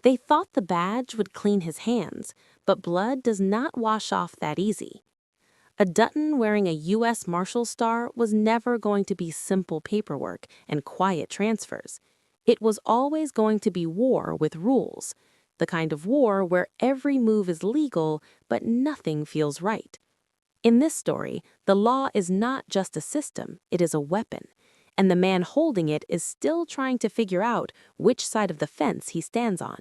They thought the badge would clean his hands, but blood does not wash off that easy. A Dutton wearing a U.S. Marshal star was never going to be simple paperwork and quiet transfers. It was always going to be war with rules, the kind of war where every move is legal but nothing feels right. In this story, the law is not just a system, it is a weapon, and the man holding it is still trying to figure out which side of the fence he stands on.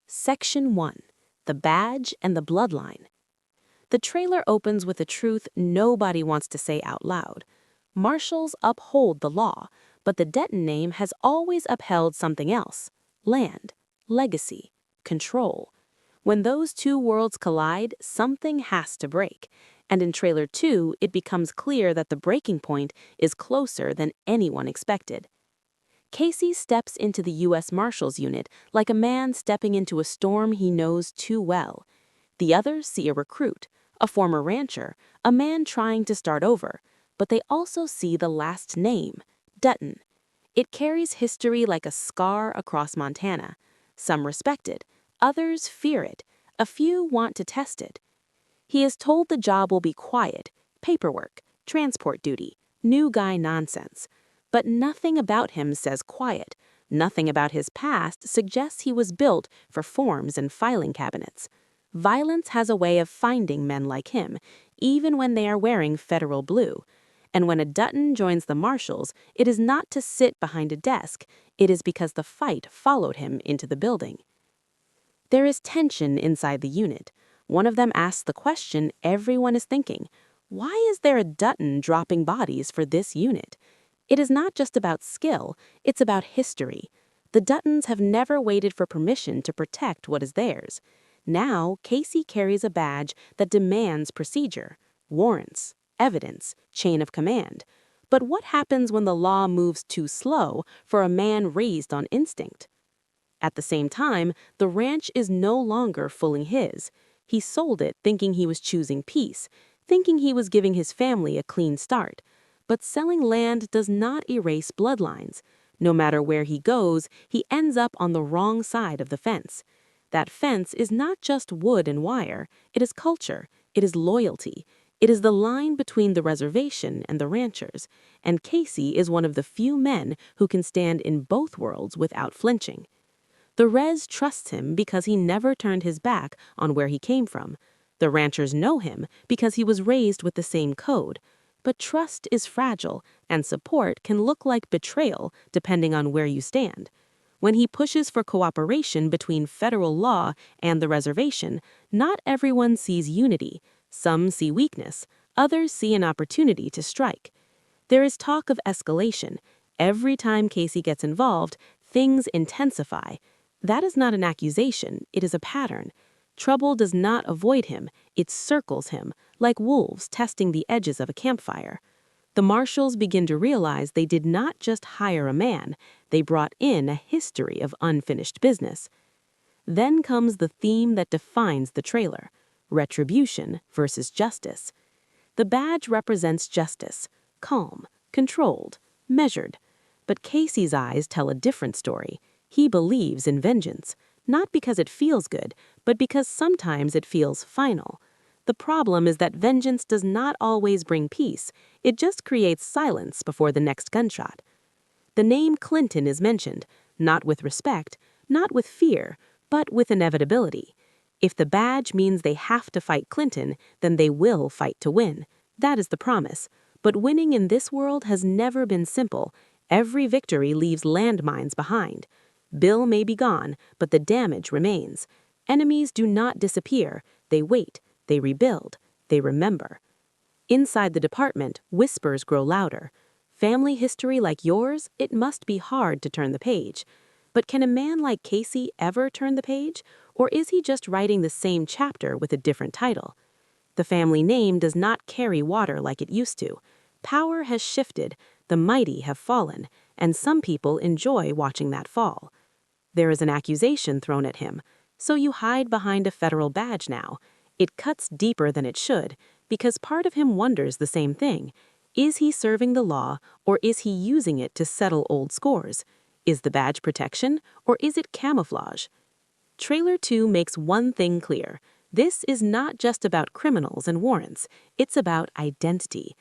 Section 1. The Badge and the Bloodline. The trailer opens with a truth nobody wants to say out loud. Marshals uphold the law, but the Dutton name has always upheld something else: land, legacy, control. When those two worlds collide, something has to break. And in Trailer 2, it becomes clear that the breaking point is closer than anyone expected. Casey steps into the U.S. Marshals unit like a man stepping into a storm he knows too well. The others see a recruit, a former rancher, a man trying to start over, but they also see the last name, Dutton. It carries history like a scar across Montana. Some respect it, others fear it, a few want to test it. He is told the job will be quiet, paperwork, transport duty, new guy nonsense. But nothing about him says quiet. Nothing about his past suggests he was built for forms and filing cabinets. Violence has a way of finding men like him, even when they are wearing federal blue. And when a Dutton joins the Marshals, it is not to sit behind a desk, it is because the fight followed him into the building. There is tension inside the unit. One of them asks the question everyone is thinking: why is there a Dutton dropping bodies for this unit? It is not just about skill, it's about history. The Duttons have never waited for permission to protect what is theirs. Now, Casey carries a badge that demands procedure, warrants, evidence, chain of command. But what happens when the law moves too slow for a man raised on instinct? At the same time, the ranch is no longer fully his. He sold it thinking he was choosing peace, thinking he was giving his family a clean start. But selling land does not erase bloodlines. No matter where he goes, he ends up on the wrong side of the fence. That fence is not just wood and wire, it is culture, it is loyalty. It is the line between the reservation and the ranchers, and Casey is one of the few men who can stand in both worlds without flinching. The res trusts him because he never turned his back on where he came from. The ranchers know him because he was raised with the same code. But trust is fragile, and support can look like betrayal depending on where you stand. When he pushes for cooperation between federal law and the reservation, not everyone sees unity. Some see weakness, others see an opportunity to strike. There is talk of escalation. Every time Casey gets involved, things intensify. That is not an accusation, it is a pattern. Trouble does not avoid him, it circles him, like wolves testing the edges of a campfire. The Marshals begin to realize they did not just hire a man, they brought in a history of unfinished business. Then comes the theme that defines the trailer: retribution versus justice. The badge represents justice, calm, controlled, measured. But Casey's eyes tell a different story. He believes in vengeance, not because it feels good, but because sometimes it feels final. The problem is that vengeance does not always bring peace. It just creates silence before the next gunshot. The name Clinton is mentioned, not with respect, not with fear, but with inevitability. If the badge means they have to fight Clinton, then they will fight to win. That is the promise. But winning in this world has never been simple. Every victory leaves landmines behind. Bill may be gone, but the damage remains. Enemies do not disappear. They wait. They rebuild. They remember. Inside the department, whispers grow louder. Family history like yours, it must be hard to turn the page. But can a man like Casey ever turn the page? Or is he just writing the same chapter with a different title? The family name does not carry water like it used to. Power has shifted, the mighty have fallen, and some people enjoy watching that fall. There is an accusation thrown at him, so you hide behind a federal badge now. It cuts deeper than it should, because part of him wonders the same thing. Is he serving the law, or is he using it to settle old scores? Is the badge protection, or is it camouflage? Trailer 2 makes one thing clear. This is not just about criminals and warrants. It's about identity.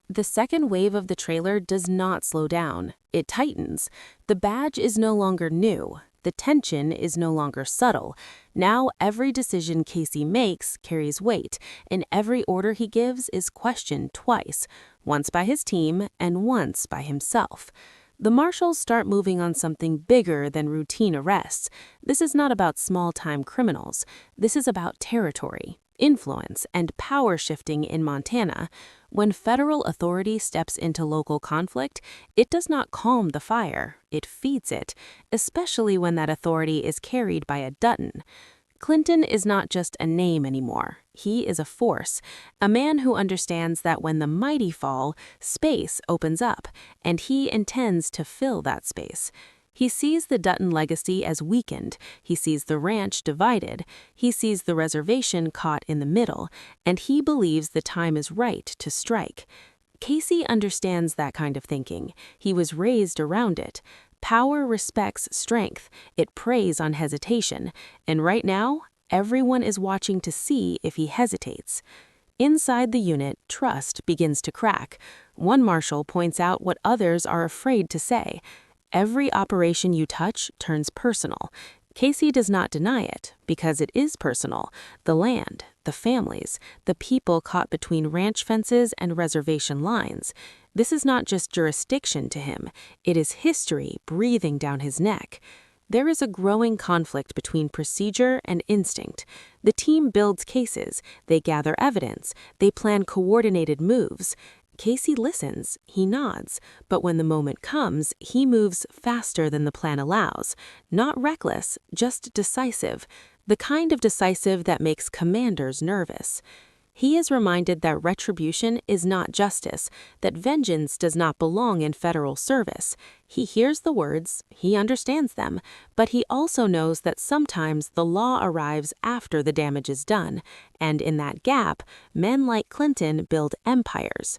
The second wave of the trailer does not slow down. It tightens. The badge is no longer new. The tension is no longer subtle. Now every decision Casey makes carries weight, and every order he gives is questioned twice, once by his team and once by himself. The Marshals start moving on something bigger than routine arrests. This is not about small-time criminals. This is about territory, influence, and power shifting in Montana. When federal authority steps into local conflict, it does not calm the fire, it feeds it, especially when that authority is carried by a Dutton. Clinton is not just a name anymore. He is a force, a man who understands that when the mighty fall, space opens up, and he intends to fill that space. He sees the Dutton legacy as weakened, he sees the ranch divided, he sees the reservation caught in the middle, and he believes the time is right to strike. Casey understands that kind of thinking. He was raised around it. Power respects strength, it preys on hesitation, and right now, everyone is watching to see if he hesitates. Inside the unit, trust begins to crack. One marshal points out what others are afraid to say. Every operation you touch turns personal. Casey does not deny it, because it is personal. The land, the families, the people caught between ranch fences and reservation lines. This is not just jurisdiction to him, it is history breathing down his neck. There is a growing conflict between procedure and instinct. The team builds cases, they gather evidence, they plan coordinated moves. Casey listens, he nods, but when the moment comes, he moves faster than the plan allows. Not reckless, just decisive. The kind of decisive that makes commanders nervous. He is reminded that retribution is not justice, that vengeance does not belong in federal service. He hears the words, he understands them, but he also knows that sometimes the law arrives after the damage is done, and in that gap, men like Clinton build empires.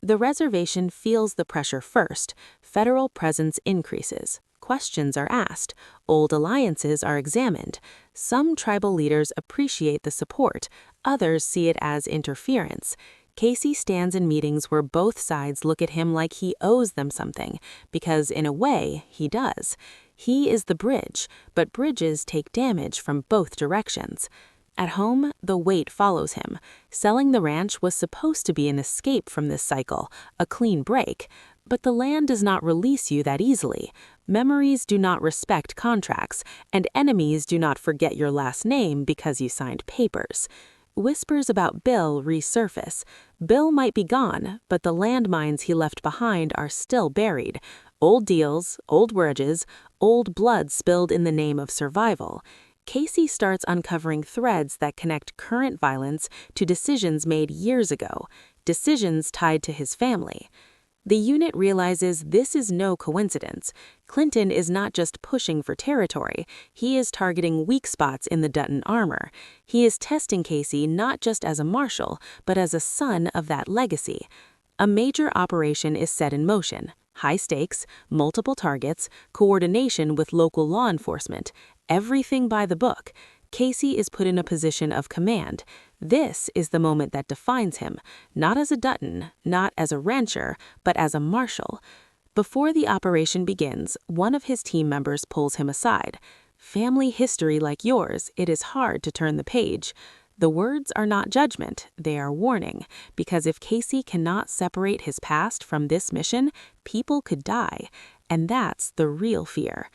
The reservation feels the pressure first. Federal presence increases. Questions are asked. Old alliances are examined. Some tribal leaders appreciate the support. Others see it as interference. Casey stands in meetings where both sides look at him like he owes them something, because in a way, he does. He is the bridge, but bridges take damage from both directions. At home, the weight follows him. Selling the ranch was supposed to be an escape from this cycle, a clean break. But the land does not release you that easily. Memories do not respect contracts, and enemies do not forget your last name because you signed papers. Whispers about Bill resurface. Bill might be gone, but the landmines he left behind are still buried. Old deals, old grudges, old blood spilled in the name of survival. Casey starts uncovering threads that connect current violence to decisions made years ago, decisions tied to his family. The unit realizes this is no coincidence. Clinton is not just pushing for territory, he is targeting weak spots in the Dutton armor. He is testing Casey not just as a marshal, but as a son of that legacy. A major operation is set in motion. High stakes, multiple targets, coordination with local law enforcement, everything by the book. Casey is put in a position of command. This is the moment that defines him, not as a Dutton, not as a rancher, but as a marshal. Before the operation begins, one of his team members pulls him aside. Family history like yours, it is hard to turn the page. The words are not judgment, they are warning, because if Casey cannot separate his past from this mission, people could die, and that's the real fear.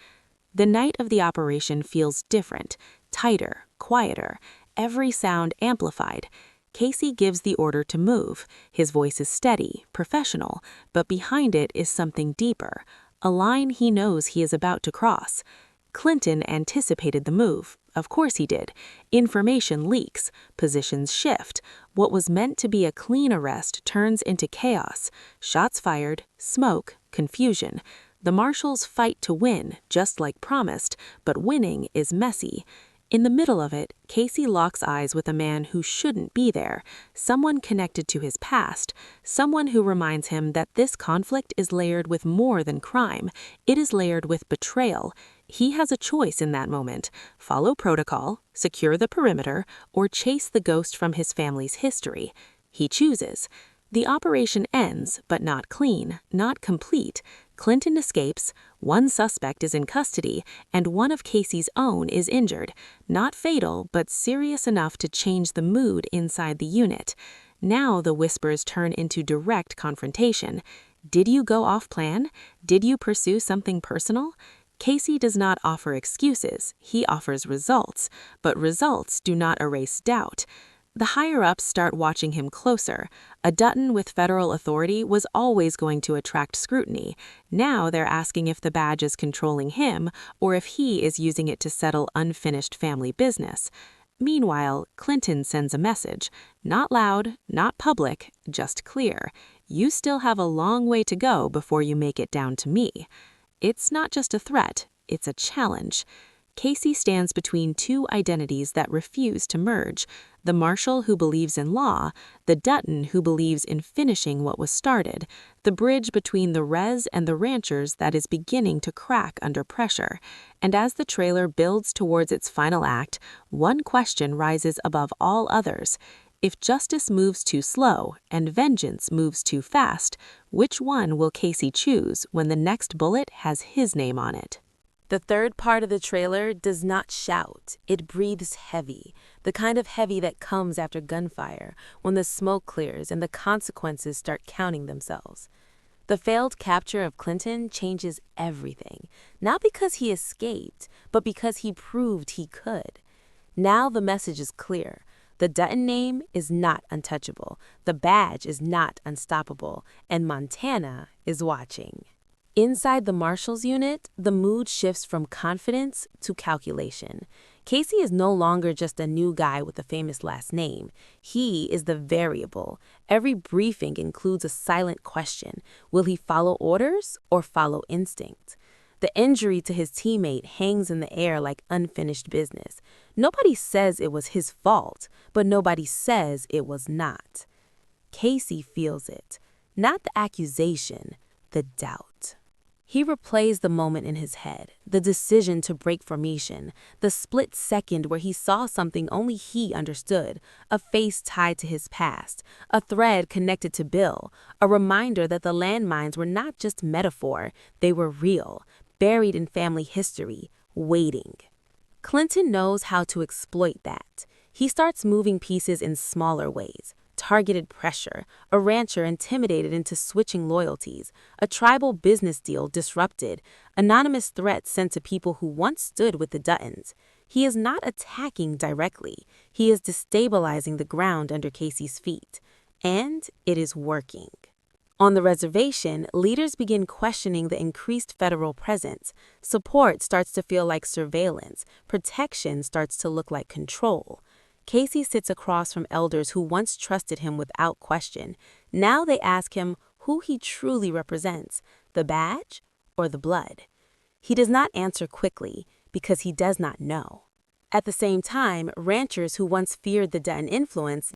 The night of the operation feels different, tighter, quieter, every sound amplified. Casey gives the order to move. His voice is steady, professional, but behind it is something deeper, a line he knows he is about to cross. Clinton anticipated the move. Of course he did. Information leaks, positions shift. What was meant to be a clean arrest turns into chaos. Shots fired, smoke, confusion. The Marshals fight to win, just like promised, but winning is messy. In the middle of it, Casey locks eyes with a man who shouldn't be there, someone connected to his past, someone who reminds him that this conflict is layered with more than crime. It is layered with betrayal. He has a choice in that moment: follow protocol, secure the perimeter, or chase the ghost from his family's history. He chooses. The operation ends, but not clean, not complete. Clinton escapes, one suspect is in custody, and one of Casey's own is injured. Not fatal, but serious enough to change the mood inside the unit. Now the whispers turn into direct confrontation. Did you go off plan? Did you pursue something personal? Casey does not offer excuses, he offers results, but results do not erase doubt. The higher-ups start watching him closer. A Dutton with federal authority was always going to attract scrutiny. Now they're asking if the badge is controlling him or if he is using it to settle unfinished family business. Meanwhile, Clinton sends a message. Not loud, not public, just clear. You still have a long way to go before you make it down to me. It's not just a threat, it's a challenge. Casey stands between two identities that refuse to merge: the Marshal who believes in law, the Dutton who believes in finishing what was started, the bridge between the res and the ranchers that is beginning to crack under pressure. And as the trailer builds towards its final act, one question rises above all others. If justice moves too slow and vengeance moves too fast, which one will Casey choose when the next bullet has his name on it? The third part of the trailer does not shout. It breathes heavy, the kind of heavy that comes after gunfire, when the smoke clears and the consequences start counting themselves. The failed capture of Clinton changes everything, not because he escaped, but because he proved he could. Now the message is clear. The Dutton name is not untouchable, the badge is not unstoppable, and Montana is watching. Inside the Marshals unit, the mood shifts from confidence to calculation. Casey is no longer just a new guy with a famous last name. He is the variable. Every briefing includes a silent question. Will he follow orders or follow instinct? The injury to his teammate hangs in the air like unfinished business. Nobody says it was his fault, but nobody says it was not. Casey feels it. Not the accusation, the doubt. He replays the moment in his head, the decision to break formation, the split second where he saw something only he understood, a face tied to his past, a thread connected to Bill, a reminder that the landmines were not just metaphor, they were real, buried in family history, waiting. Clinton knows how to exploit that. He starts moving pieces in smaller ways. Targeted pressure, a rancher intimidated into switching loyalties, a tribal business deal disrupted, anonymous threats sent to people who once stood with the Duttons. He is not attacking directly. He is destabilizing the ground under Casey's feet. And it is working. On the reservation, leaders begin questioning the increased federal presence. Support starts to feel like surveillance. Protection starts to look like control. Casey sits across from elders who once trusted him without question. Now they ask him who he truly represents, the badge or the blood. He does not answer quickly because he does not know. At the same time, ranchers who once feared the Dutton influence